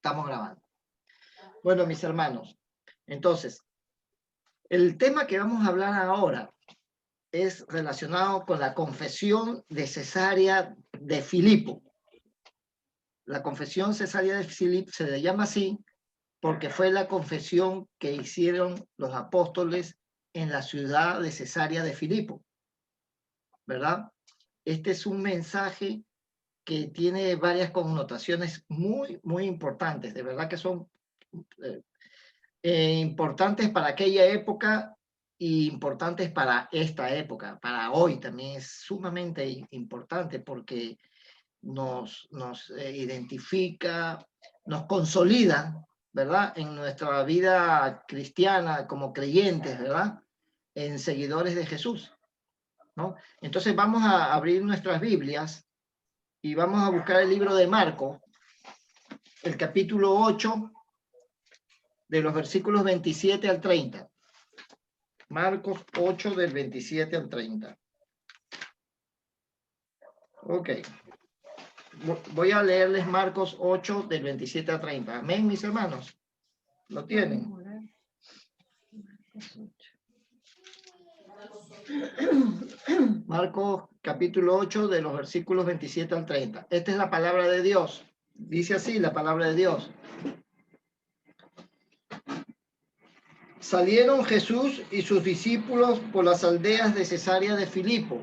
Estamos grabando. Bueno, mis hermanos, entonces, el tema que vamos a hablar ahora es relacionado con la confesión de Cesarea de Filipo. La confesión Cesarea de Filipo se le llama así porque fue la confesión que hicieron los apóstoles en la ciudad de Cesarea de Filipo, ¿verdad? Este es un mensaje que tiene varias connotaciones muy, muy importantes, de verdad que son importantes para aquella época y importantes para esta época, para hoy también es sumamente importante porque nos identifica, nos consolida, ¿verdad? En nuestra vida cristiana como creyentes, ¿verdad? En seguidores de Jesús, ¿no? Entonces vamos a abrir nuestras Biblias y vamos a buscar el libro de Marcos, el capítulo 8, de los versículos 27 al 30. Marcos 8, del 27 al 30. Ok. Voy a leerles Marcos 8, del 27 al 30. Amén, mis hermanos. ¿Lo tienen? Marcos capítulo 8, de los versículos 27 al 30. Esta es la palabra de Dios. Dice así la palabra de Dios. Salieron Jesús y sus discípulos por las aldeas de Cesarea de Filipo.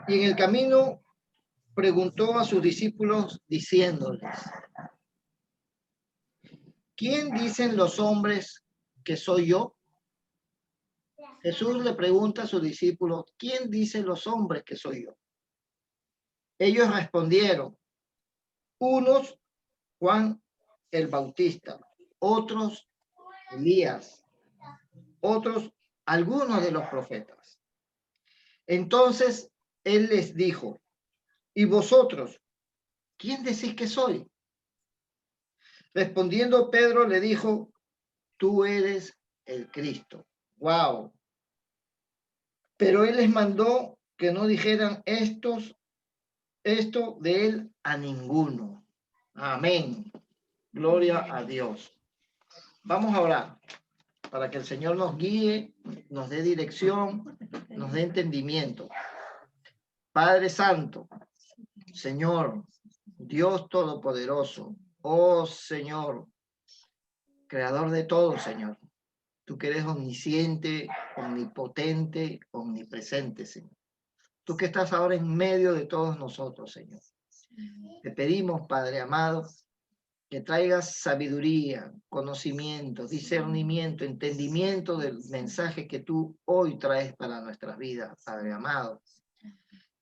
Y en el camino preguntó a sus discípulos diciéndoles: ¿quién dicen los hombres que soy yo? Jesús le pregunta a sus discípulos: ¿quién dicen los hombres que soy yo? Ellos respondieron: unos Juan el Bautista, otros Elías, otros algunos de los profetas. Entonces él les dijo: ¿y vosotros, quién decís que soy? Respondiendo Pedro le dijo: tú eres el Cristo. Wow. Pero él les mandó que no dijeran esto de él a ninguno. Amén. Gloria a Dios. Vamos a orar para que el Señor nos guíe, nos dé dirección, nos dé entendimiento. Padre Santo, Señor, Dios Todopoderoso, oh Señor, Creador de todo, Señor. Tú que eres omnisciente, omnipotente, omnipresente, Señor. Tú que estás ahora en medio de todos nosotros, Señor. Te pedimos, Padre amado, que traigas sabiduría, conocimiento, discernimiento, entendimiento del mensaje que tú hoy traes para nuestras vidas, Padre amado.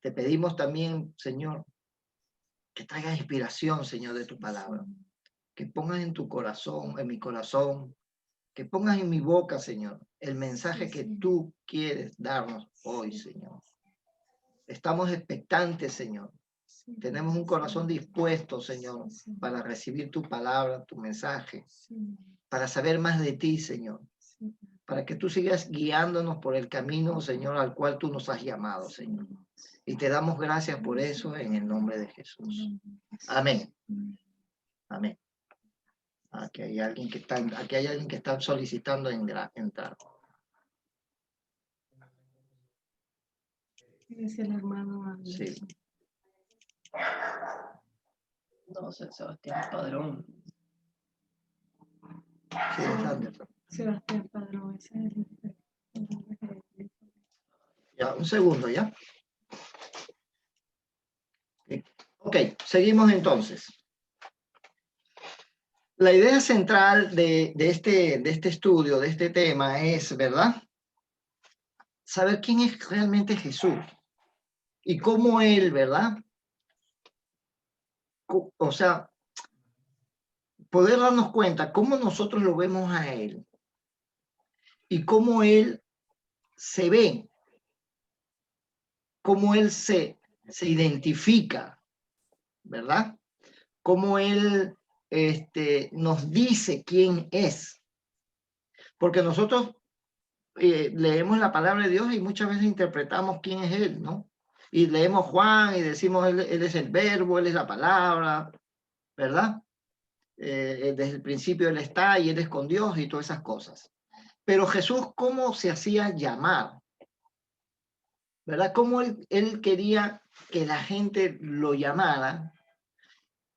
Te pedimos también, Señor, que traigas inspiración, Señor, de tu palabra. Que pongas en tu corazón, en mi corazón, que pongas en mi boca, Señor, el mensaje que tú quieres darnos hoy, Señor. Estamos expectantes, Señor. Tenemos un corazón dispuesto, Señor, para recibir tu palabra, tu mensaje, para saber más de ti, Señor, para que tú sigas guiándonos por el camino, Señor, al cual tú nos has llamado, Señor. Y te damos gracias por eso en el nombre de Jesús. Amén. Amén. Aquí hay alguien que está solicitando entrar. Es el hermano. Sí. No sé, Sebastián Padrón. Sí, es Anderson. Sebastián Padrón, ese es el... Ya, un segundo, ¿ya? Ok, seguimos entonces. La idea central de este estudio, de este tema es, ¿verdad? Saber quién es realmente Jesús y cómo Él, ¿verdad? O sea, poder darnos cuenta cómo nosotros lo vemos a Él y cómo Él se ve, cómo Él se identifica, ¿verdad? Cómo Él nos dice quién es. Porque nosotros leemos la palabra de Dios y muchas veces interpretamos quién es Él, ¿no? Y leemos Juan y decimos, él es el verbo, Él es la palabra, ¿verdad? Desde el principio Él está y Él es con Dios y todas esas cosas. Pero Jesús, ¿cómo se hacía llamar? ¿Verdad? ¿Cómo él quería que la gente lo llamara?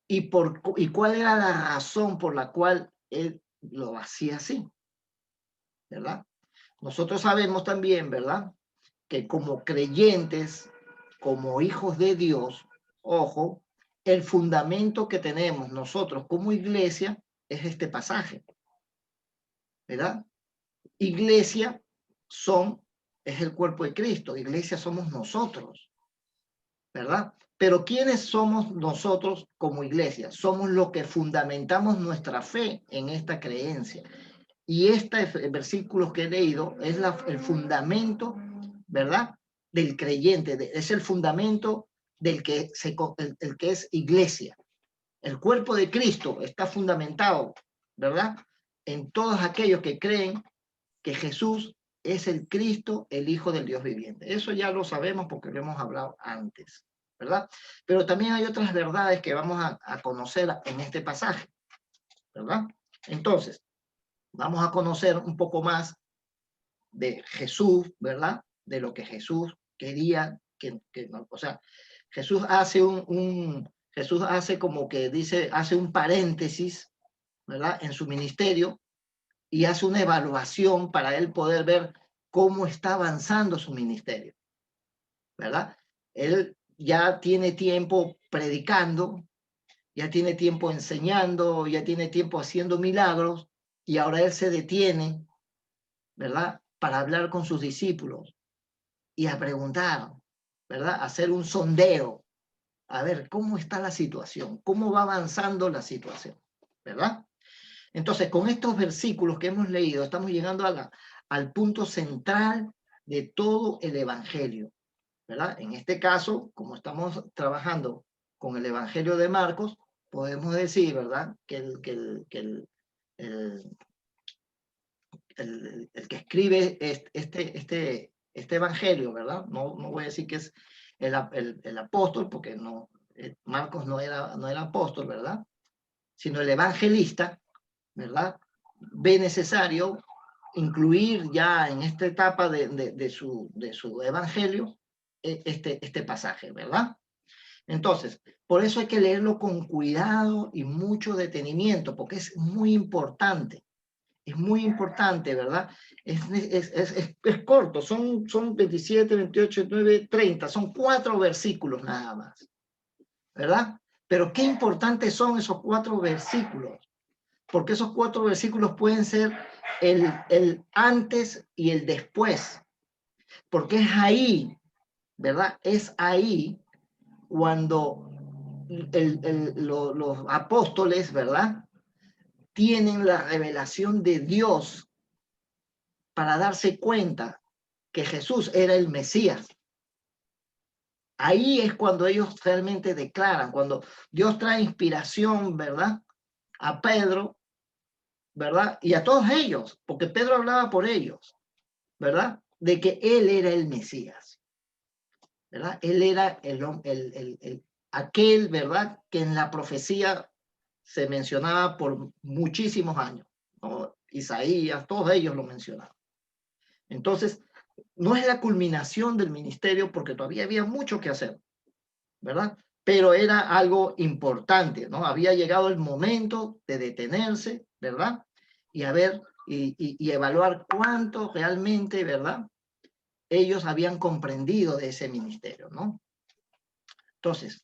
¿Y cuál era la razón por la cual Él lo hacía así? ¿Verdad? Nosotros sabemos también, ¿verdad? Que como creyentes, como hijos de Dios, ojo, el fundamento que tenemos nosotros como iglesia es este pasaje, ¿verdad? Iglesia es el cuerpo de Cristo, iglesia somos nosotros, ¿verdad? Pero ¿quiénes somos nosotros como iglesia? Somos los que fundamentamos nuestra fe en esta creencia. Y este versículo que he leído es el fundamento, ¿verdad? Del creyente, es el fundamento del que, el que es iglesia. El cuerpo de Cristo está fundamentado, ¿verdad? En todos aquellos que creen que Jesús es el Cristo, el Hijo del Dios viviente. Eso ya lo sabemos porque lo hemos hablado antes, ¿verdad? Pero también hay otras verdades que vamos a conocer en este pasaje, ¿verdad? Entonces, vamos a conocer un poco más de Jesús, ¿verdad? De lo que Jesús quería, o sea, Jesús hace Jesús hace como que dice, hace un paréntesis, ¿verdad? En su ministerio y hace una evaluación para él poder ver cómo está avanzando su ministerio, ¿verdad? Él ya tiene tiempo predicando, ya tiene tiempo enseñando, ya tiene tiempo haciendo milagros y ahora él se detiene, ¿verdad? Para hablar con sus discípulos y a preguntar, ¿verdad? A hacer un sondeo, a ver cómo está la situación, cómo va avanzando la situación, ¿verdad? Entonces, con estos versículos que hemos leído, estamos llegando al punto central de todo el Evangelio, ¿verdad? En este caso, como estamos trabajando con el Evangelio de Marcos, podemos decir, ¿verdad? Que el que escribe este Evangelio, ¿verdad? No voy a decir que es el apóstol, porque no, Marcos no era apóstol, ¿verdad? Sino el evangelista, ¿verdad? Ve necesario incluir ya en esta etapa de su evangelio este pasaje, ¿verdad? Entonces, por eso hay que leerlo con cuidado y mucho detenimiento, porque es muy importante. Es muy importante, ¿verdad? Es corto, son 27, 28, 9, 30, son 4 versículos nada más, ¿verdad? Pero qué importantes son esos 4 versículos, porque esos 4 versículos pueden ser el antes y el después, porque es ahí, ¿verdad? Es ahí cuando los apóstoles, ¿verdad? Tienen la revelación de Dios para darse cuenta que Jesús era el Mesías. Ahí es cuando ellos realmente declaran, cuando Dios trae inspiración, ¿verdad? A Pedro, ¿verdad? Y a todos ellos, porque Pedro hablaba por ellos, ¿verdad? De que él era el Mesías, ¿verdad? Él era aquel, ¿verdad? Que en la profecía se mencionaba por muchísimos años, ¿no? Isaías, todos ellos lo mencionaban. Entonces, no es la culminación del ministerio porque todavía había mucho que hacer, ¿verdad? Pero era algo importante, ¿no? Había llegado el momento de detenerse, ¿verdad? Y a ver, y evaluar cuánto realmente, ¿verdad? Ellos habían comprendido de ese ministerio, ¿no? Entonces,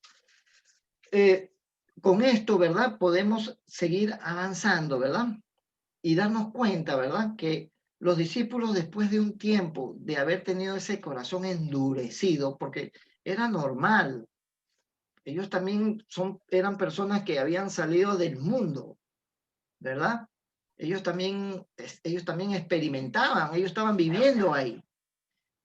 con esto, ¿verdad? Podemos seguir avanzando, ¿verdad? Y darnos cuenta, ¿verdad? Que los discípulos, después de un tiempo de haber tenido ese corazón endurecido, porque era normal, ellos también eran personas que habían salido del mundo, ¿verdad? Ellos también experimentaban, ellos estaban viviendo ahí,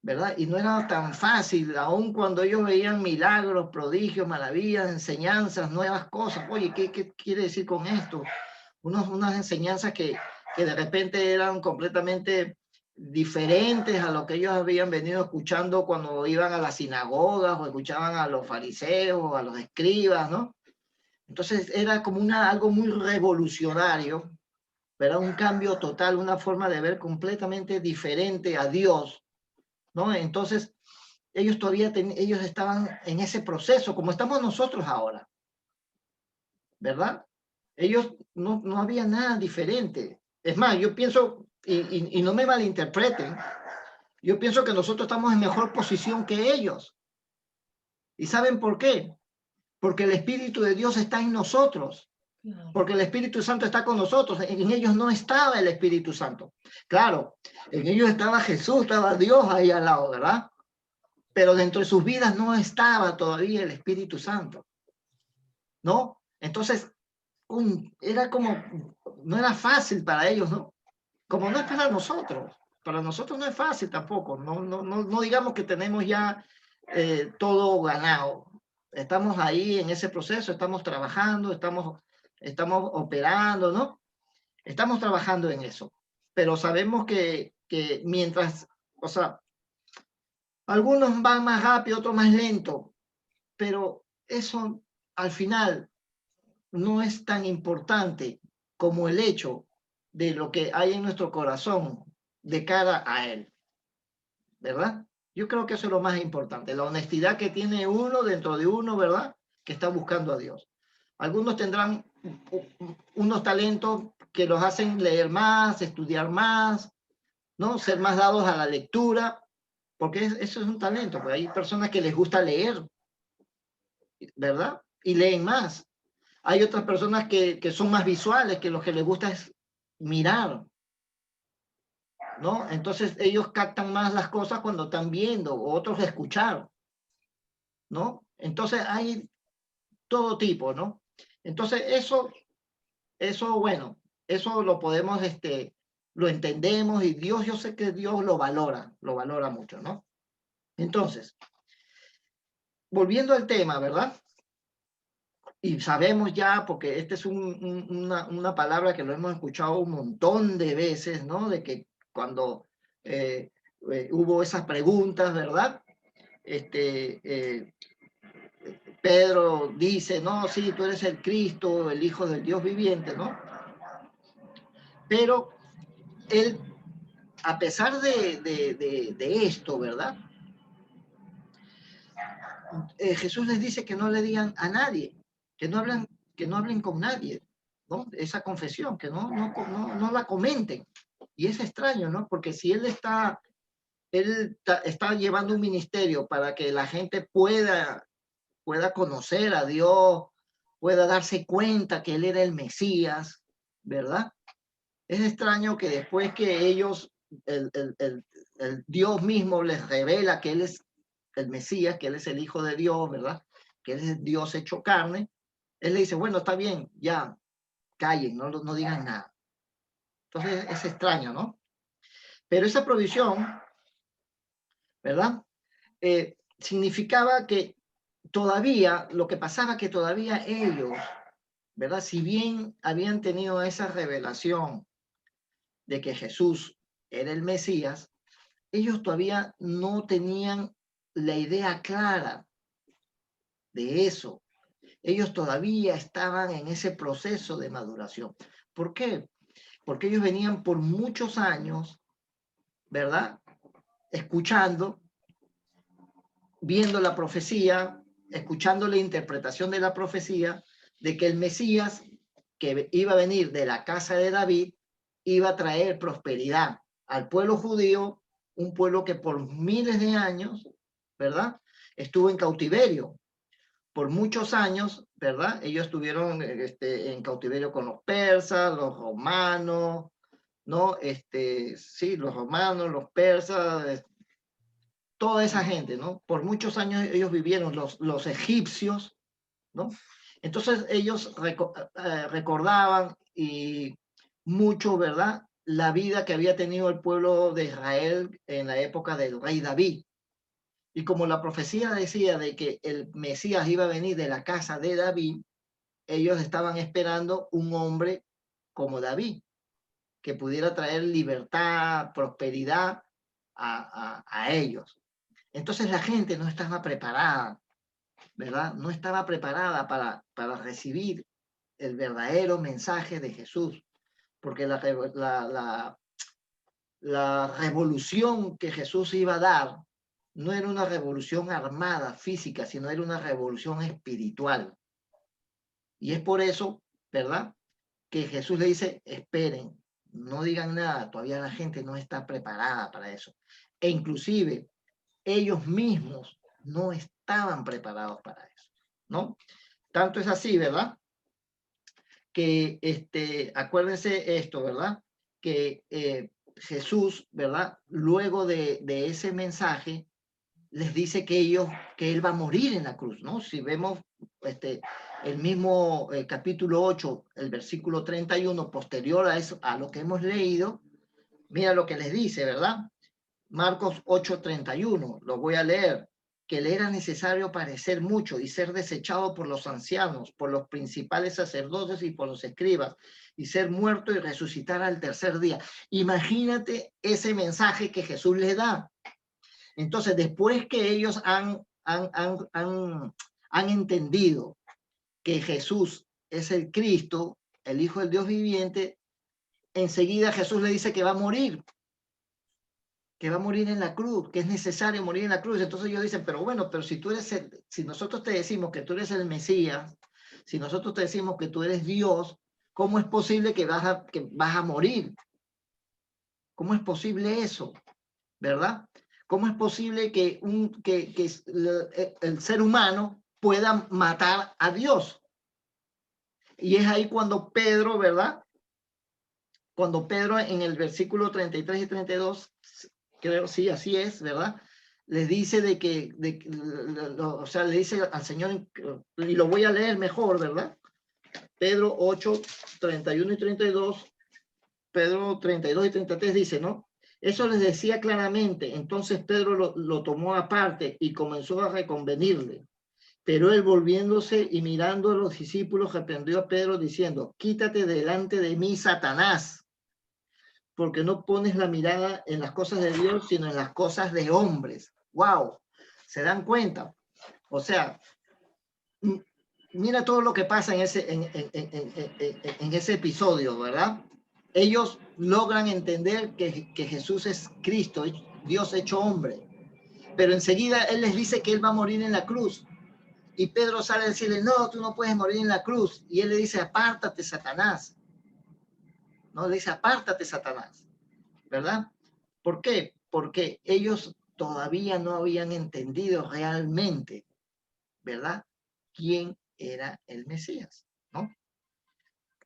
¿verdad? Y no era tan fácil, aun cuando ellos veían milagros, prodigios, maravillas, enseñanzas, nuevas cosas. Oye, ¿qué quiere decir con esto? Unas enseñanzas que de repente eran completamente diferentes a lo que ellos habían venido escuchando cuando iban a las sinagogas o escuchaban a los fariseos, a los escribas, ¿no? Entonces era como algo muy revolucionario, ¿verdad? Un cambio total, una forma de ver completamente diferente a Dios, ¿no? Entonces ellos todavía ellos estaban en ese proceso, como estamos nosotros ahora, ¿verdad? Ellos no había nada diferente. Es más, yo pienso, y no me malinterpreten, yo pienso que nosotros estamos en mejor posición que ellos. ¿Y saben por qué? Porque el Espíritu de Dios está en nosotros. Claro. Porque el Espíritu Santo está con nosotros. En ellos no estaba el Espíritu Santo. Claro, en ellos estaba Jesús, estaba Dios ahí al lado, ¿verdad? Pero dentro de sus vidas no estaba todavía el Espíritu Santo, ¿no? Entonces, era como, no era fácil para ellos, ¿no? Como no es para nosotros. Para nosotros no es fácil tampoco. No digamos que tenemos ya todo ganado. Estamos ahí en ese proceso, estamos trabajando, estamos operando, ¿no? Estamos trabajando en eso. Pero sabemos que mientras, o sea, algunos van más rápido, otros más lento, pero eso al final no es tan importante como el hecho de lo que hay en nuestro corazón de cara a Él, ¿verdad? Yo creo que eso es lo más importante, la honestidad que tiene uno dentro de uno, ¿verdad? Que está buscando a Dios. Algunos tendrán unos talentos que los hacen leer más, estudiar más, ¿no? Ser más dados a la lectura, porque eso es un talento, porque hay personas que les gusta leer, ¿verdad? Y leen más. Hay otras personas que son más visuales, que lo que les gusta es mirar, ¿no? Entonces ellos captan más las cosas cuando están viendo, o otros escuchar, ¿no? Entonces hay todo tipo, ¿no? Entonces bueno, eso lo podemos, lo entendemos y Dios, yo sé que Dios lo valora mucho, ¿no? Entonces, volviendo al tema, ¿verdad? Y sabemos ya, porque esta es una palabra que lo hemos escuchado un montón de veces, ¿no? De que cuando hubo esas preguntas, ¿verdad? Pedro dice, no, sí, tú eres el Cristo, el Hijo del Dios viviente, ¿no? Pero él, a pesar de esto, ¿verdad? Jesús les dice que no le digan a nadie, que no hablen con nadie, ¿no? Esa confesión, que no la comenten. Y es extraño, ¿no? Porque si él está llevando un ministerio para que la gente pueda conocer a Dios, pueda darse cuenta que él era el Mesías, ¿verdad? Es extraño que después que ellos, el Dios mismo les revela que él es el Mesías, que él es el Hijo de Dios, ¿verdad? Que él es Dios hecho carne, él le dice, bueno, está bien, ya, callen, no digan nada. Entonces es extraño, ¿no? Pero esa provisión, ¿verdad? Significaba que todavía, lo que pasaba que todavía ellos, ¿verdad? Si bien habían tenido esa revelación de que Jesús era el Mesías, ellos todavía no tenían la idea clara de eso. Ellos todavía estaban en ese proceso de maduración. ¿Por qué? Porque ellos venían por muchos años, ¿verdad? Escuchando, viendo la profecía, escuchando la interpretación de la profecía de que el Mesías que iba a venir de la casa de David iba a traer prosperidad al pueblo judío, un pueblo que por miles de años, ¿verdad? Estuvo en cautiverio. Por muchos años, ¿verdad? Ellos estuvieron en cautiverio con los persas, los romanos, ¿no? Sí, los romanos, los persas, toda esa gente, ¿no? Por muchos años ellos vivieron, los egipcios, ¿no? Entonces ellos recordaban y mucho, ¿verdad? La vida que había tenido el pueblo de Israel en la época del rey David. Y como la profecía decía de que el Mesías iba a venir de la casa de David, ellos estaban esperando un hombre como David, que pudiera traer libertad, prosperidad a ellos. Entonces la gente no estaba preparada, ¿verdad? No estaba preparada para recibir el verdadero mensaje de Jesús, porque la revolución que Jesús iba a dar no era una revolución armada, física, sino era una revolución espiritual. Y es por eso, ¿verdad?, que Jesús le dice, esperen, no digan nada, todavía la gente no está preparada para eso. E inclusive ellos mismos no estaban preparados para eso, ¿no? Tanto es así, ¿verdad?, que acuérdense esto, ¿verdad?, que Jesús, ¿verdad?, luego de ese mensaje, les dice que él va a morir en la cruz, ¿no? Si vemos el mismo capítulo 8, el versículo 31, posterior a eso, a lo que hemos leído, mira lo que les dice, ¿verdad? Marcos 8:31, lo voy a leer, que le era necesario padecer mucho y ser desechado por los ancianos, por los principales sacerdotes y por los escribas, y ser muerto y resucitar al tercer día. Imagínate ese mensaje que Jesús le da. Entonces, después que ellos han entendido que Jesús es el Cristo, el Hijo del Dios viviente, enseguida Jesús le dice que va a morir en la cruz, que es necesario morir en la cruz. Entonces ellos dicen, pero bueno, pero si si nosotros te decimos que tú eres el Mesías, si nosotros te decimos que tú eres Dios, ¿cómo es posible que vas a morir? ¿Cómo es posible eso? ¿Verdad? ¿Cómo es posible que el ser humano pueda matar a Dios? Y es ahí cuando Pedro, ¿verdad?, cuando Pedro en el versículo 33 y 32, creo, sí, así es, ¿verdad?, les dice o sea, le dice al Señor, y lo voy a leer mejor, ¿verdad? Pedro 8, 31 y 32, Pedro 32 y 33 dice, ¿no? Eso les decía claramente. Entonces Pedro lo tomó aparte y comenzó a reconvenirle. Pero él, volviéndose y mirando a los discípulos, reprendió a Pedro diciendo, quítate delante de mí, Satanás, porque no pones la mirada en las cosas de Dios, sino en las cosas de hombres. ¡Wow! ¿Se dan cuenta? O sea, mira todo lo que pasa en ese episodio, ¿verdad? Ellos logran entender que Jesús es Cristo, Dios hecho hombre. Pero enseguida Él les dice que Él va a morir en la cruz. Y Pedro sale a decirle, no, tú no puedes morir en la cruz. Y Él le dice, apártate, Satanás. No, le dice, apártate, Satanás. ¿Verdad? ¿Por qué? Porque ellos todavía no habían entendido realmente, ¿verdad?, quién era el Mesías, ¿no?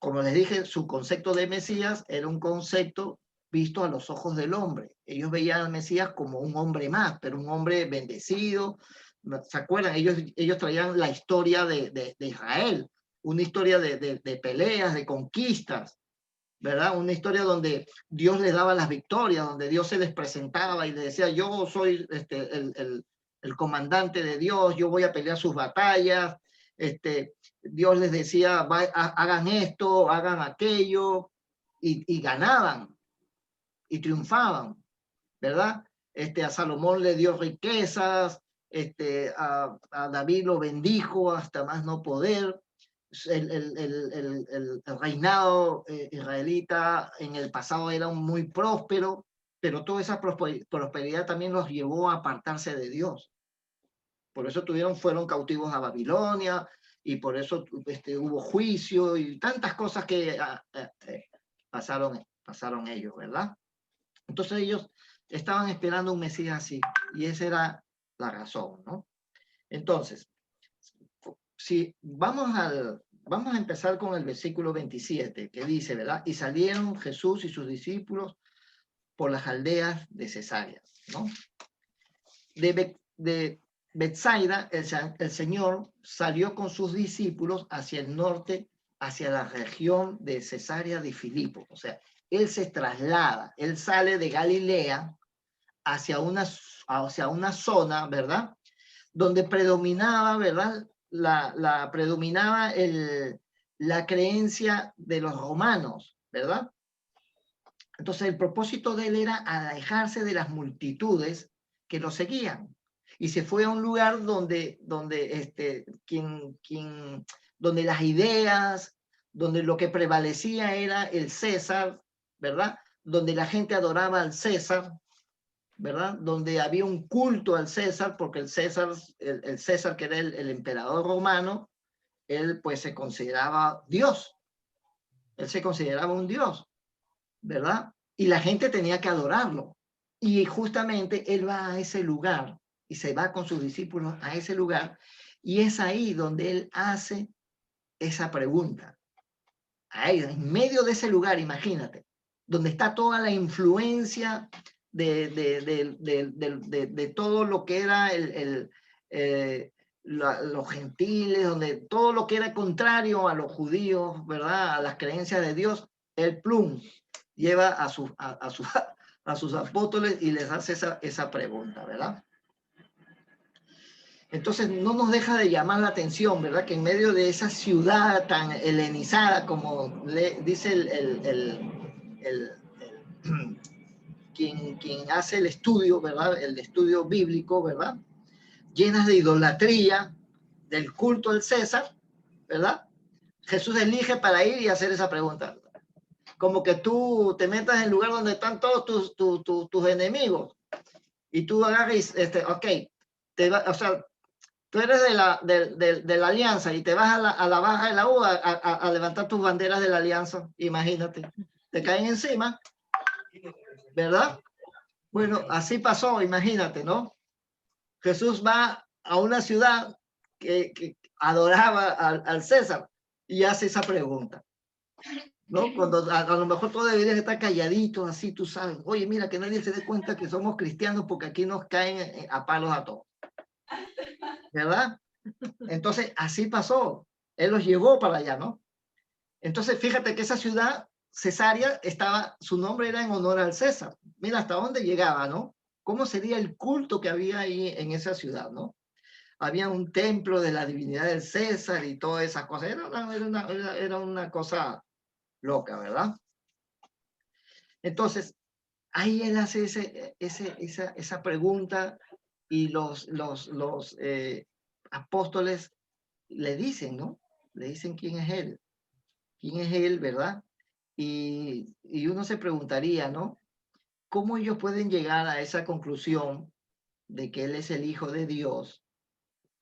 Como les dije, su concepto de Mesías era un concepto visto a los ojos del hombre. Ellos veían al Mesías como un hombre más, pero un hombre bendecido. ¿Se acuerdan? Ellos traían la historia de Israel, una historia de peleas, de conquistas, ¿verdad? Una historia donde Dios les daba las victorias, donde Dios se les presentaba y les decía, yo soy el comandante de Dios, yo voy a pelear sus batallas. Dios les decía, hagan esto, hagan aquello, y ganaban, y triunfaban, ¿verdad? A Salomón le dio riquezas, a David lo bendijo hasta más no poder. El reinado israelita en el pasado era muy próspero, pero toda esa prosperidad también los llevó a apartarse de Dios. Por eso fueron cautivos a Babilonia, y por eso hubo juicio y tantas cosas que pasaron ellos, ¿verdad? Entonces ellos estaban esperando un Mesías así, y esa era la razón, ¿no? Entonces, si vamos a empezar con el versículo 27, que dice, ¿verdad? Y salieron Jesús y sus discípulos por las aldeas de Cesarea, ¿no? De Betsaida, el Señor salió con sus discípulos hacia el norte, hacia la región de Cesarea de Filipo. O sea, Él se traslada, Él sale de Galilea hacia una zona, ¿verdad?, donde predominaba, ¿verdad?, predominaba la creencia de los romanos, ¿verdad? Entonces el propósito de él era alejarse de las multitudes que lo seguían, y se fue a un lugar donde quien donde las ideas, donde lo que prevalecía era el César, ¿verdad? Donde la gente adoraba al César, ¿verdad? Donde había un culto al César, porque el César que era el emperador romano, él pues se consideraba Dios. Él se consideraba un Dios, ¿verdad? Y la gente tenía que adorarlo. Y justamente él va a ese lugar y se va con sus discípulos a ese lugar, y es ahí donde él hace esa pregunta. Ahí, en medio de ese lugar, imagínate, donde está toda la influencia de todo lo que era los gentiles, donde todo lo que era contrario a los judíos, ¿verdad? A las creencias de Dios, el plum lleva a sus apóstoles y les hace esa pregunta, ¿verdad? Entonces no nos deja de llamar la atención, ¿verdad? Que en medio de esa ciudad tan helenizada, como dice quien hace el estudio, ¿verdad? El estudio bíblico, ¿verdad? Llenas de idolatría, del culto al César, ¿verdad? Jesús elige para ir y hacer esa pregunta. Como que tú te metas en el lugar donde están todos tus enemigos y tú agarres, ok, o sea, tú eres de la alianza y te vas a la baja de la U a levantar tus banderas de la alianza, imagínate, te caen encima, ¿verdad? Bueno, así pasó, imagínate, ¿no? Jesús va a una ciudad que adoraba al César y hace esa pregunta, ¿no? Cuando a lo mejor todos deberían estar calladitos, así, tú sabes, oye, mira, que nadie se dé cuenta que somos cristianos porque aquí nos caen a palos a todos, ¿verdad? Entonces, así pasó. Él los llevó para allá, ¿no? Entonces, fíjate que esa ciudad, Cesarea, su nombre era en honor al César. Mira hasta dónde llegaba, ¿no? ¿Cómo sería el culto que había ahí en esa ciudad, ¿no? Había un templo de la divinidad del César y todas esas cosas. Era una cosa loca, ¿verdad? Entonces, ahí él hace esa pregunta y los apóstoles le dicen, ¿no? Le dicen quién es él. ¿Quién es él, verdad? Y uno se preguntaría, ¿no? ¿Cómo ellos pueden llegar a esa conclusión de que él es el Hijo de Dios,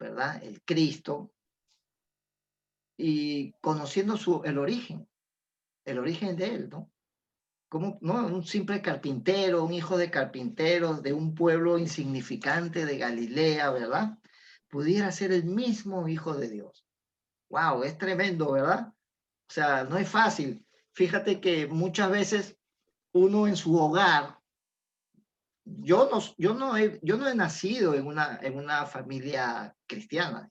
¿verdad? El Cristo, y conociendo el origen de él, ¿no? Como, ¿no? Un simple carpintero, un hijo de carpinteros de un pueblo insignificante de Galilea, ¿verdad? Pudiera ser el mismo Hijo de Dios. ¡Wow! Es tremendo, ¿verdad? O sea, no es fácil. Fíjate que muchas veces uno en su hogar, yo no he nacido en una familia cristiana.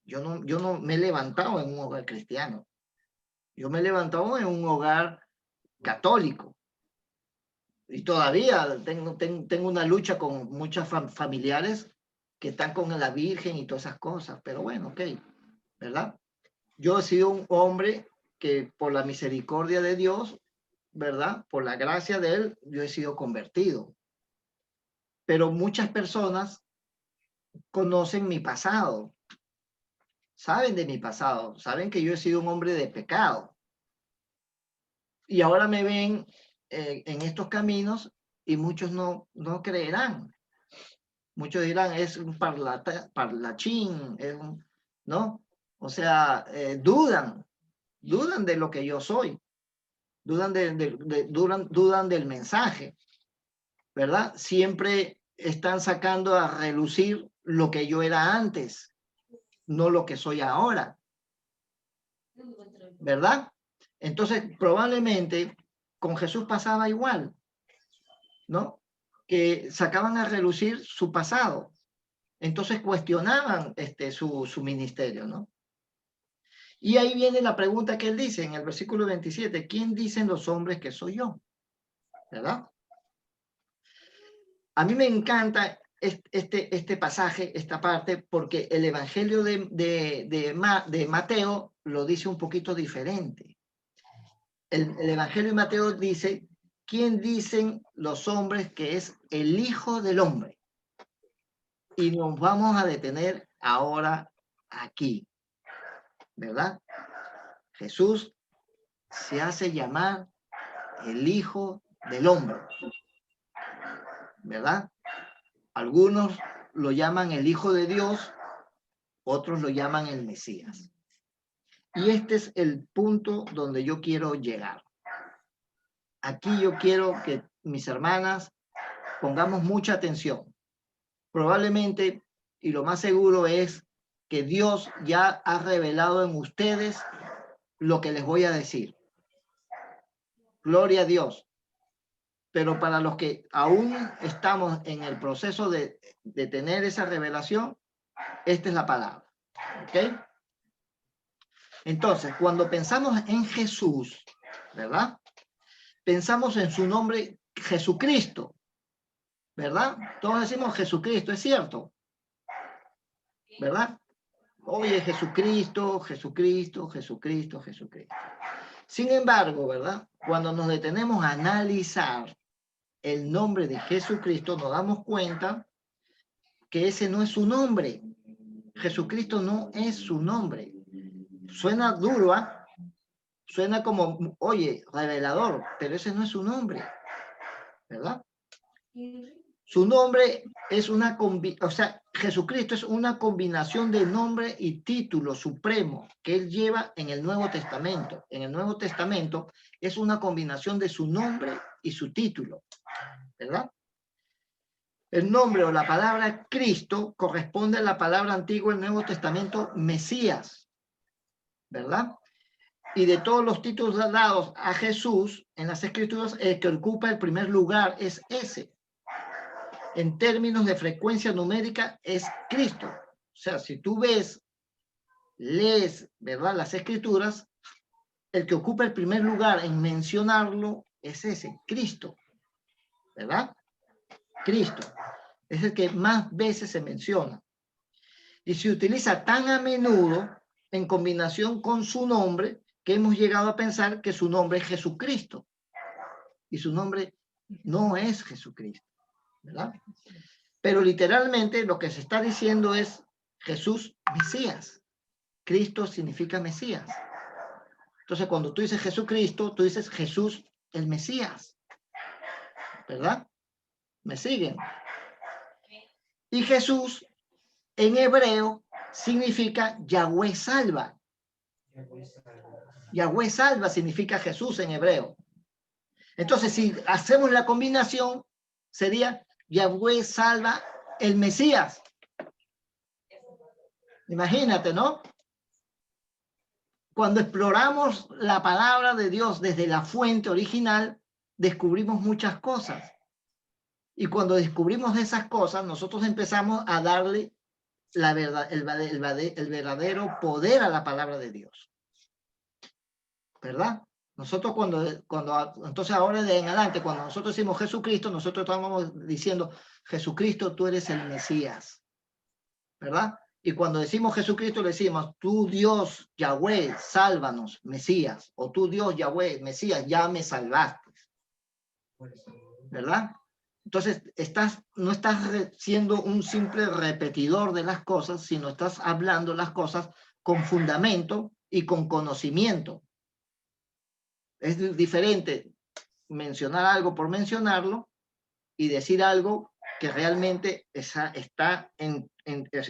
Yo no me he levantado en un hogar cristiano. Yo me he levantado en un hogar católico. Y todavía tengo una lucha con muchas familiares que están con la Virgen y todas esas cosas. Pero bueno, ok, ¿verdad? Yo he sido un hombre que por la misericordia de Dios, ¿verdad? Por la gracia de Él, yo he sido convertido. Pero muchas personas conocen mi pasado, saben de mi pasado, saben que yo he sido un hombre de pecado. Y ahora me ven en estos caminos y muchos no creerán. Muchos dirán, es un parlachín, ¿no? O sea, dudan de lo que yo soy, dudan del mensaje, ¿verdad? Siempre están sacando a relucir lo que yo era antes, no lo que soy ahora, ¿verdad? Entonces, probablemente con Jesús pasaba igual, ¿no? Que sacaban a relucir su pasado. Entonces cuestionaban su ministerio, ¿no? Y ahí viene la pregunta que él dice en el versículo 27, ¿quién dicen los hombres que soy yo? ¿Verdad? A mí me encanta este pasaje, esta parte, porque el Evangelio de Mateo lo dice un poquito diferente. El Evangelio de Mateo dice, ¿quién dicen los hombres que es el Hijo del Hombre? Y nos vamos a detener ahora aquí. ¿verdad? Jesús se hace llamar el Hijo del Hombre, ¿verdad? Algunos lo llaman el Hijo de Dios, otros lo llaman el Mesías. Y este es el punto donde yo quiero llegar. Aquí yo quiero que mis hermanas pongamos mucha atención. Probablemente, y lo más seguro es que Dios ya ha revelado en ustedes lo que les voy a decir. Gloria a Dios. Pero para los que aún estamos en el proceso de tener esa revelación, esta es la palabra. ¿Ok? Entonces, cuando pensamos en Jesús, ¿verdad? Pensamos en su nombre Jesucristo, ¿verdad? Todos decimos Jesucristo, es cierto, ¿verdad? Oye, Jesucristo, Jesucristo, Jesucristo, Jesucristo. Sin embargo, ¿verdad? Cuando nos detenemos a analizar el nombre de Jesucristo, nos damos cuenta que ese no es su nombre. Jesucristo no es su nombre. Suena duro, ¿eh? Suena como, oye, revelador, pero ese no es su nombre, ¿verdad? Su nombre es una combinación, o sea, Jesucristo es una combinación de nombre y título supremo que él lleva en el Nuevo Testamento. En el Nuevo Testamento es una combinación de su nombre y su título, ¿verdad? El nombre o la palabra Cristo corresponde a la palabra antigua del Nuevo Testamento Mesías, ¿verdad? Y de todos los títulos dados a Jesús en las Escrituras, el que ocupa el primer lugar es ese. En términos de frecuencia numérica es Cristo. O sea, si tú lees, ¿verdad?, las Escrituras, el que ocupa el primer lugar en mencionarlo es ese, Cristo, ¿verdad? Cristo. Es el que más veces se menciona. Y se utiliza tan a menudo en combinación con su nombre que hemos llegado a pensar que su nombre es Jesucristo. Y su nombre no es Jesucristo, ¿verdad? Pero literalmente lo que se está diciendo es Jesús Mesías. Cristo significa Mesías. Entonces, cuando tú dices Jesucristo, tú dices Jesús el Mesías, ¿verdad? ¿Me siguen? Y Jesús en hebreo significa Yahweh salva. Yahweh salva significa Jesús en hebreo. Entonces, si hacemos la combinación, sería Yahweh salva el Mesías. Imagínate, ¿no? Cuando exploramos la palabra de Dios desde la fuente original, descubrimos muchas cosas. Y cuando descubrimos esas cosas, nosotros empezamos a darle la verdad, el verdadero poder a la palabra de Dios. ¿Verdad? Nosotros entonces ahora de en adelante, cuando nosotros decimos Jesucristo, nosotros estamos diciendo, Jesucristo, tú eres el Mesías. ¿Verdad? Y cuando decimos Jesucristo, le decimos, tú Dios, Yahweh, sálvanos, Mesías. O tú Dios, Yahweh, Mesías, ya me salvaste. ¿Verdad? Entonces, no estás siendo un simple repetidor de las cosas, sino estás hablando las cosas con fundamento y con conocimiento. Es diferente mencionar algo por mencionarlo y decir algo que realmente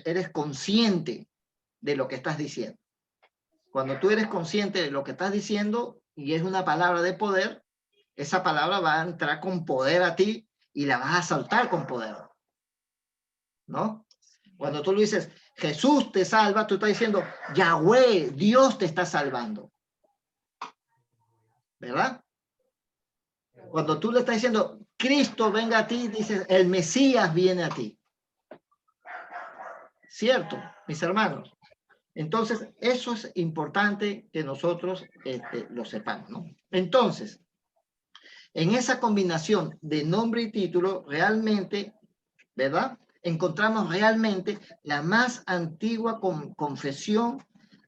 eres consciente de lo que estás diciendo. Cuando tú eres consciente de lo que estás diciendo y es una palabra de poder, esa palabra va a entrar con poder a ti y la vas a soltar con poder, ¿no? Cuando tú le dices, Jesús te salva, tú estás diciendo, Yahweh, Dios te está salvando, ¿verdad? Cuando tú le estás diciendo, Cristo venga a ti, dices, el Mesías viene a ti. ¿Cierto, mis hermanos? Entonces, eso es importante que nosotros lo sepamos, ¿no? Entonces, en esa combinación de nombre y título, realmente, ¿verdad? Encontramos realmente la más antigua confesión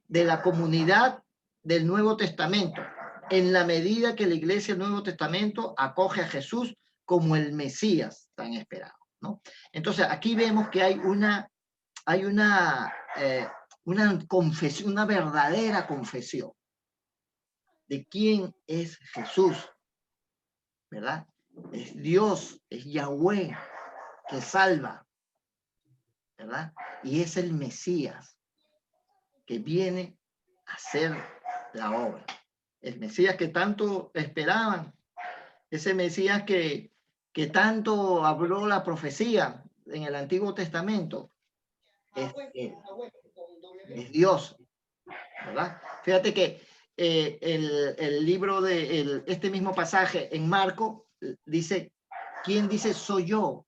de la comunidad del Nuevo Testamento, en la medida que la Iglesia del Nuevo Testamento acoge a Jesús como el Mesías tan esperado, ¿no? Entonces, aquí vemos que hay una una confesión, una verdadera confesión de quién es Jesús, ¿verdad? Es Dios, es Yahweh que salva, ¿verdad? Y es el Mesías que viene a hacer la obra. El Mesías que tanto esperaban, ese Mesías que tanto habló la profecía en el Antiguo Testamento, es él, es Dios, ¿verdad? Fíjate que el libro de este mismo pasaje en Marco dice, ¿quién dice soy yo?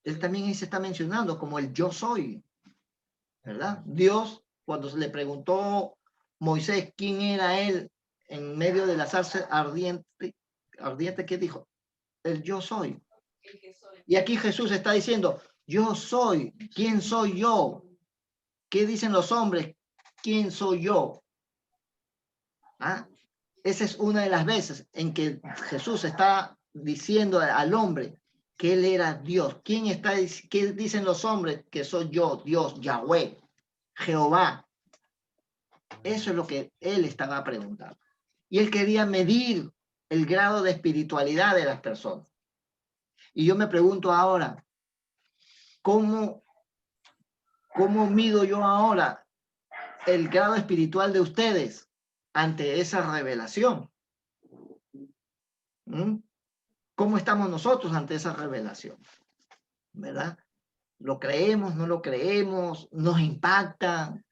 Él también se está mencionando como el yo soy, ¿verdad? Dios, cuando se le preguntó Moisés quién era él en medio de la zarza ardiente, ¿qué dijo? El yo soy. Y aquí Jesús está diciendo, yo soy, ¿quién soy yo? ¿Qué dicen los hombres? ¿Quién soy yo? ¿Ah? Esa es una de las veces en que Jesús está diciendo al hombre que él era Dios. ¿Qué dicen los hombres? Que soy yo, Dios, Yahweh, Jehová. Eso es lo que él estaba preguntando. Y él quería medir el grado de espiritualidad de las personas. Y yo me pregunto ahora, ¿cómo mido yo ahora el grado espiritual de ustedes ante esa revelación? ¿Mm? ¿Cómo estamos nosotros ante esa revelación? ¿Verdad? ¿Lo creemos, no lo creemos? ¿Nos impacta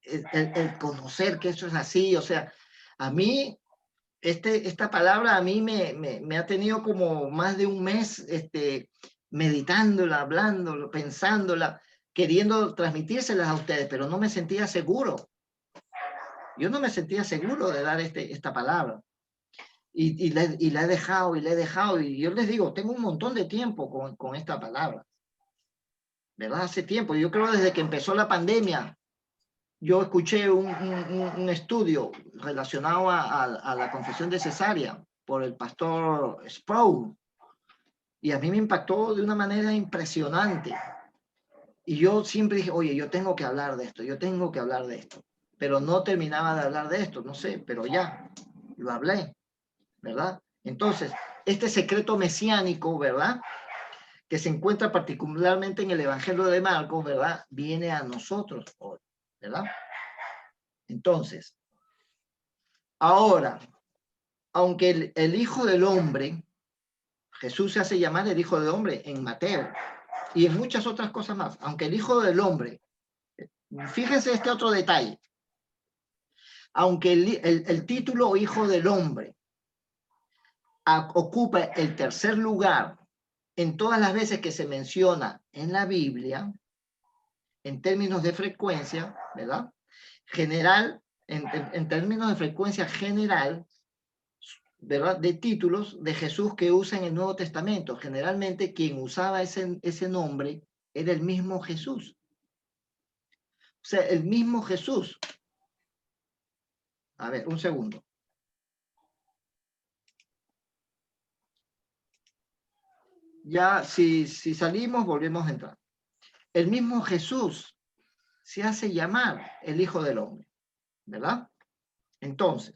el conocer que eso es así? O sea, a mí, esta palabra a mí me ha tenido como más de un mes meditándola, hablándola, pensándola, queriendo transmitírselas a ustedes, pero no me sentía seguro. Yo no me sentía seguro de dar esta palabra. Y la he dejado, y yo les digo, tengo un montón de tiempo con esta palabra, ¿verdad? Hace tiempo, yo creo desde que empezó la pandemia, yo escuché un estudio relacionado a la confesión de cesárea por el pastor Sproul, y a mí me impactó de una manera impresionante. Y yo siempre dije, oye, yo tengo que hablar de esto, yo tengo que hablar de esto, pero no terminaba de hablar de esto, no sé, pero ya, lo hablé, ¿verdad? Entonces, este secreto mesiánico, ¿verdad? Que se encuentra particularmente en el Evangelio de Marcos, ¿verdad? Viene a nosotros hoy, ¿verdad? Entonces, ahora, aunque el Hijo del Hombre, Jesús se hace llamar el Hijo del Hombre en Mateo y en muchas otras cosas más, aunque el Hijo del Hombre, fíjense este otro detalle, aunque el título Hijo del Hombre ocupa el tercer lugar en todas las veces que se menciona en la Biblia, en términos de frecuencia, ¿verdad? General, en términos de frecuencia general, ¿verdad? De títulos de Jesús que usa en el Nuevo Testamento. Generalmente quien usaba ese nombre era el mismo Jesús. O sea, el mismo Jesús. A ver, un segundo. Ya, si salimos, volvemos a entrar. El mismo Jesús se hace llamar el Hijo del Hombre, ¿verdad? Entonces,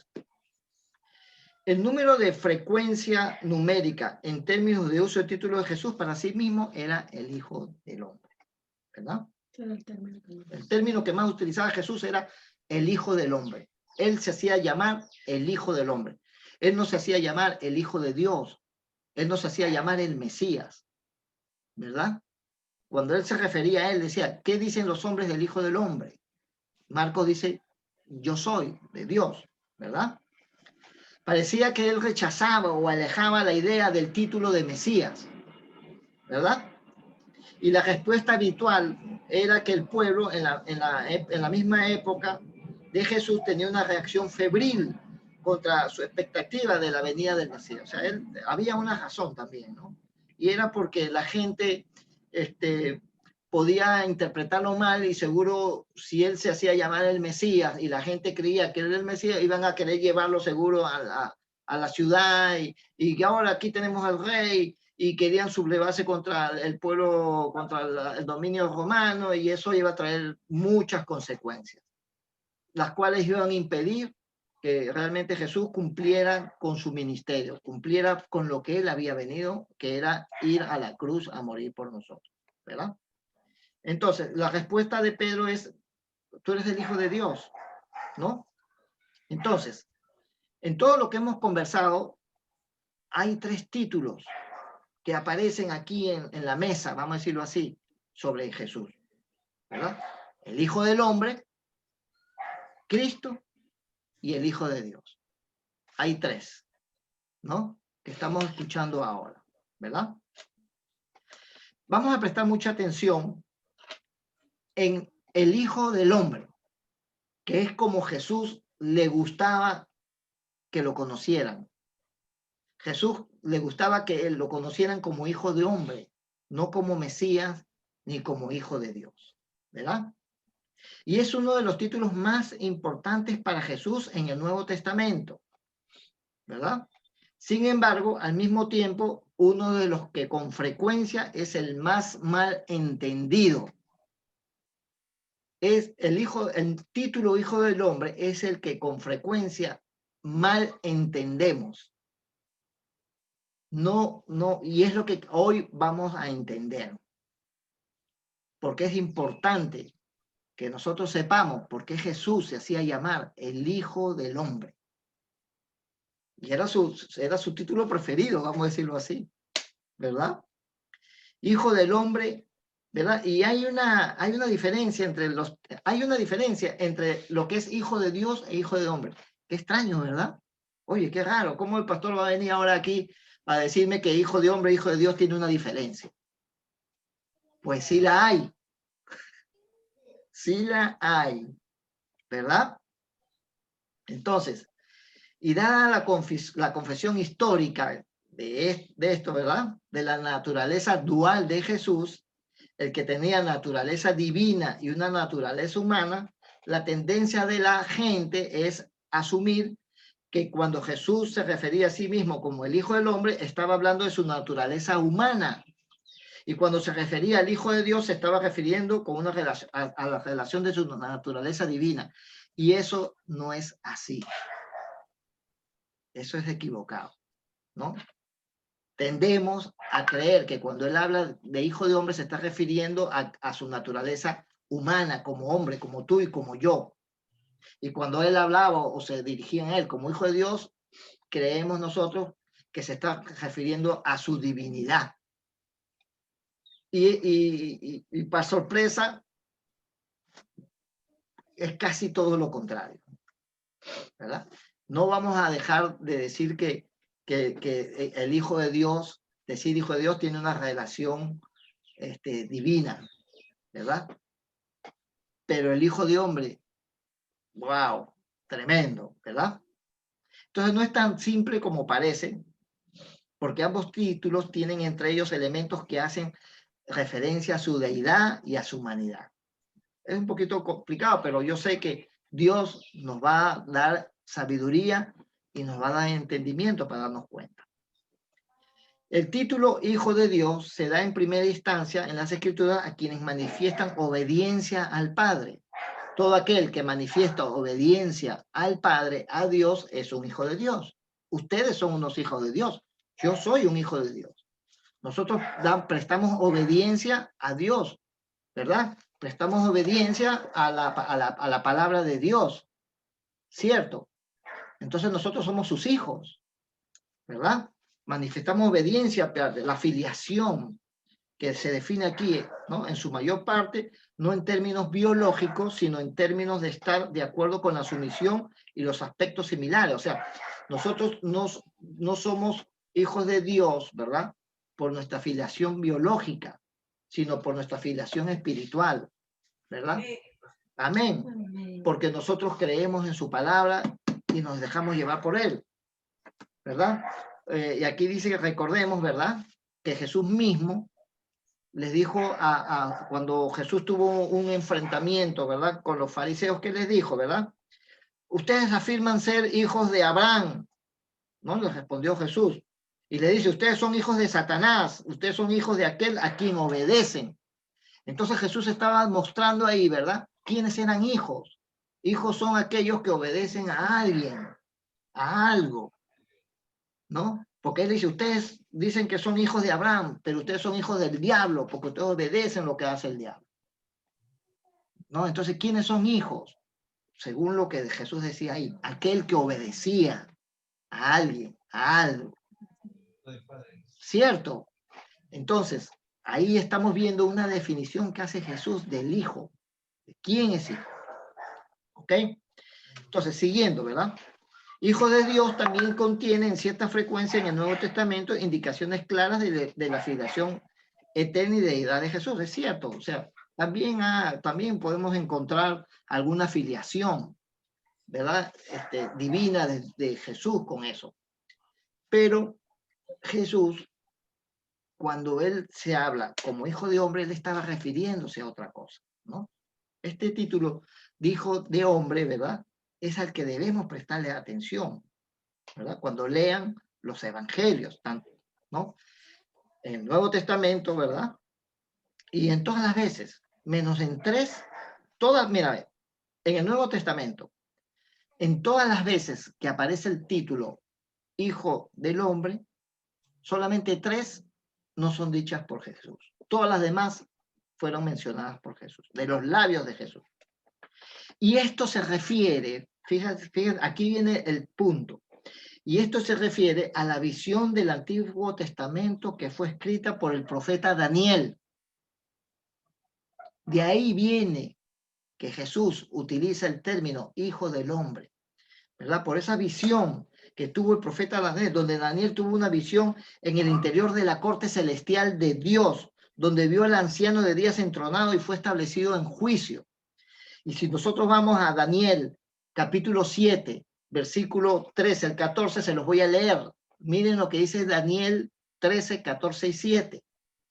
el número de frecuencia numérica en términos de uso del título de Jesús para sí mismo era el Hijo del Hombre, ¿verdad? El término que más utilizaba Jesús era el Hijo del Hombre. Él se hacía llamar el Hijo del Hombre. Él no se hacía llamar el Hijo de Dios. Él no se hacía llamar el Mesías, ¿verdad? Cuando él se refería a él, decía, ¿qué dicen los hombres del Hijo del Hombre? Marcos dice, yo soy de Dios, ¿verdad? Parecía que él rechazaba o alejaba la idea del título de Mesías, ¿verdad? Y la respuesta habitual era que el pueblo en la misma época de Jesús tenía una reacción febril contra su expectativa de la venida del Mesías. O sea, había una razón también, ¿no? Y era porque la gente podía interpretarlo mal y seguro si él se hacía llamar el Mesías y la gente creía que era el Mesías, iban a querer llevarlo seguro a la ciudad y ahora aquí tenemos al rey y querían sublevarse contra el pueblo, contra el dominio romano, y eso iba a traer muchas consecuencias, las cuales iban a impedir que realmente Jesús cumpliera con su ministerio, cumpliera con lo que él había venido, que era ir a la cruz a morir por nosotros, ¿verdad? Entonces, la respuesta de Pedro es, tú eres el Hijo de Dios, ¿no? Entonces, en todo lo que hemos conversado, hay 3 títulos que aparecen aquí en la mesa, vamos a decirlo así, sobre Jesús, ¿verdad? El Hijo del Hombre, Cristo y el Hijo de Dios. Hay 3, ¿no? Que estamos escuchando ahora, ¿verdad? Vamos a prestar mucha atención en el Hijo del Hombre, que es como Jesús le gustaba que lo conocieran. Jesús le gustaba que lo conocieran como Hijo de Hombre, no como Mesías ni como Hijo de Dios, ¿verdad? Y es uno de los títulos más importantes para Jesús en el Nuevo Testamento, ¿verdad? Sin embargo, al mismo tiempo, uno de los que con frecuencia es el más mal entendido. Es el título Hijo del Hombre es el que con frecuencia mal entendemos. No, y es lo que hoy vamos a entender. Porque es importante que nosotros sepamos por qué Jesús se hacía llamar el Hijo del Hombre. Y era su título preferido, vamos a decirlo así, ¿verdad? Hijo del Hombre, ¿verdad? Y hay una diferencia entre lo que es Hijo de Dios e Hijo de Hombre. Qué extraño, ¿verdad? Oye, qué raro, ¿cómo el pastor va a venir ahora aquí a decirme que Hijo de Hombre e Hijo de Dios tiene una diferencia? Pues sí la hay. Sí la hay, ¿verdad? Entonces, y dada la confesión histórica de esto, ¿verdad? De la naturaleza dual de Jesús, el que tenía naturaleza divina y una naturaleza humana, la tendencia de la gente es asumir que cuando Jesús se refería a sí mismo como el Hijo del Hombre, estaba hablando de su naturaleza humana. Y cuando se refería al Hijo de Dios, se estaba refiriendo con una relación, a la relación de su naturaleza divina. Y eso no es así. Eso es equivocado, ¿no? Tendemos a creer que cuando él habla de Hijo de Hombre se está refiriendo a su naturaleza humana, como hombre, como tú y como yo. Y cuando él hablaba o se dirigía a él como Hijo de Dios, creemos nosotros que se está refiriendo a su divinidad. Y para sorpresa, es casi todo lo contrario, ¿verdad? No vamos a dejar de decir que el Hijo de Dios, decir Hijo de Dios, tiene una relación divina, ¿verdad? Pero el Hijo de Hombre, wow, tremendo, ¿verdad? Entonces no es tan simple como parece, porque ambos títulos tienen entre ellos elementos que hacen referencia a su deidad y a su humanidad. Es un poquito complicado, pero yo sé que Dios nos va a dar sabiduría y nos va a dar entendimiento para darnos cuenta. El título Hijo de Dios se da en primera instancia en las Escrituras a quienes manifiestan obediencia al Padre. Todo aquel que manifiesta obediencia al Padre, a Dios, es un hijo de Dios. Ustedes son unos hijos de Dios. Yo soy un hijo de Dios. Nosotros prestamos obediencia a Dios, ¿verdad? Prestamos obediencia a la palabra de Dios, ¿cierto? Entonces nosotros somos sus hijos, ¿verdad? Manifestamos obediencia, la filiación que se define aquí, ¿no? En su mayor parte, no en términos biológicos, sino en términos de estar de acuerdo con la sumisión y los aspectos similares. O sea, nosotros no somos hijos de Dios, ¿verdad? Por nuestra filiación biológica, sino por nuestra filiación espiritual, ¿verdad? Amén. Porque nosotros creemos en su palabra y nos dejamos llevar por él, ¿verdad? Y aquí dice que recordemos, ¿verdad? Que Jesús mismo les dijo cuando Jesús tuvo un enfrentamiento, ¿verdad? Con los fariseos, ¿qué les dijo, verdad? Ustedes afirman ser hijos de Abraham, ¿no? Les respondió Jesús. Y le dice, ustedes son hijos de Satanás, ustedes son hijos de aquel a quien obedecen. Entonces Jesús estaba mostrando ahí, ¿verdad? ¿Quiénes eran hijos? Hijos son aquellos que obedecen a alguien, a algo, ¿no? Porque él dice, ustedes dicen que son hijos de Abraham, pero ustedes son hijos del diablo, porque ustedes obedecen lo que hace el diablo, ¿no? Entonces, ¿quiénes son hijos? Según lo que Jesús decía ahí, aquel que obedecía a alguien, a algo. ¿Cierto? Entonces, ahí estamos viendo una definición que hace Jesús del hijo. ¿De quién es hijo? ¿Ok? Entonces, siguiendo, ¿verdad? Hijo de Dios también contiene en cierta frecuencia en el Nuevo Testamento indicaciones claras de la filiación eterna y deidad de Jesús. Es cierto, o sea, también podemos encontrar alguna filiación, ¿verdad? Divina de Jesús con eso. Pero Jesús, cuando él se habla como hijo de hombre, él estaba refiriéndose a otra cosa, ¿no? Este título de hijo de hombre, ¿verdad? Es al que debemos prestarle atención, ¿verdad? Cuando lean los evangelios, tanto, ¿no? En el Nuevo Testamento, ¿verdad? Y en todas las veces, menos en 3, todas, mira, en el Nuevo Testamento, en todas las veces que aparece el título hijo del hombre, solamente 3 no son dichas por Jesús. Todas las demás fueron mencionadas por Jesús, de los labios de Jesús. Y esto se refiere, fíjate, aquí viene el punto, y esto se refiere a la visión del Antiguo Testamento que fue escrita por el profeta Daniel. De ahí viene que Jesús utiliza el término hijo del hombre, ¿verdad? Por esa visión que tuvo el profeta Daniel, donde Daniel tuvo una visión en el interior de la corte celestial de Dios, donde vio al anciano de días entronado y fue establecido en juicio. Y si nosotros vamos a Daniel, capítulo 7, versículo 13 al 14, se los voy a leer. Miren lo que dice Daniel 13, 14 y 7.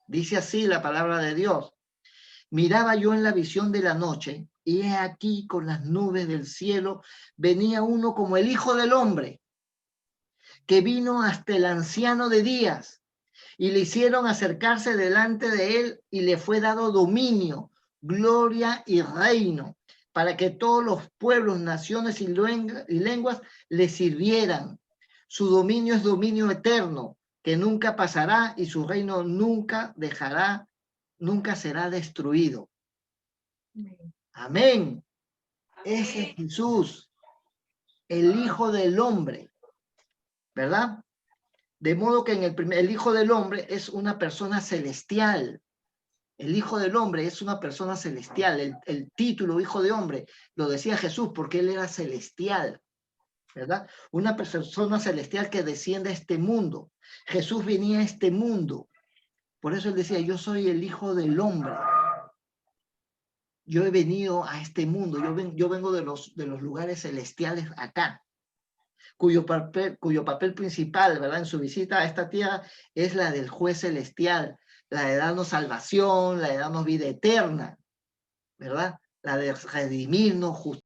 Dice así la palabra de Dios. Miraba yo en la visión de la noche, y he aquí con las nubes del cielo venía uno como el Hijo del Hombre, que vino hasta el anciano de días, y le hicieron acercarse delante de él, y le fue dado dominio, gloria y reino, para que todos los pueblos, naciones y lenguas le sirvieran. Su dominio es dominio eterno, que nunca pasará, y su reino nunca será destruido. Amén. Ese es Jesús, el Hijo del Hombre, ¿verdad? De modo que el Hijo del Hombre es una persona celestial. El Hijo del Hombre es una persona celestial. El título Hijo de Hombre lo decía Jesús porque él era celestial, ¿verdad? Una persona celestial que desciende a este mundo. Jesús venía a este mundo. Por eso él decía, yo soy el Hijo del Hombre. Yo he venido a este mundo. Yo vengo de los lugares celestiales acá. Cuyo papel principal, ¿verdad? En su visita a esta tierra es la del juez celestial, la de darnos salvación, la de darnos vida eterna, ¿verdad? La de redimirnos,